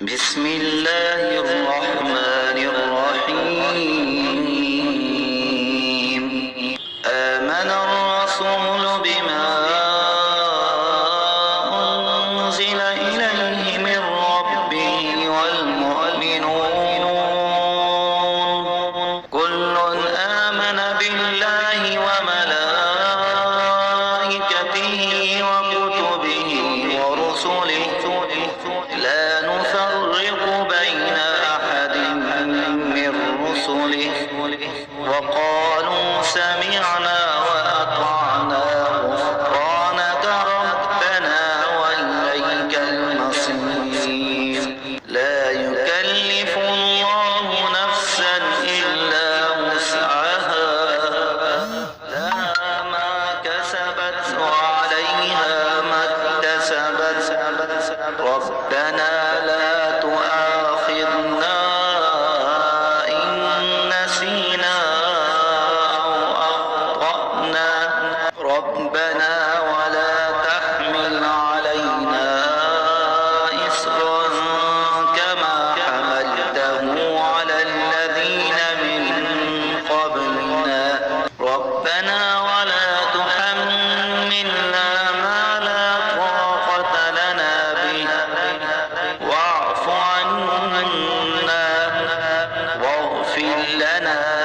بسم الله الرحمن الرحيم آمن الرسول بما أنزل إليه من ربه والمؤمنون كل آمن بالله وملائكته وكتبه ورسله لا نفرق بين أحد من رسله وقالوا سمعنا وأطعنا غفرانك ربنا وإليك المصير لا يكلف الله نفسا إلا وسعها لها ما كسبت وعليها ما اكتسبت ربنا لا تؤاخذنا إن نسينا أو أخطأنا ربنا ولا تحمل علينا إصرا كما حملته على الذين من قبلنا ربنا ولا تحملنا ما لا طاقة لنا به واعف عنا واغفر لنا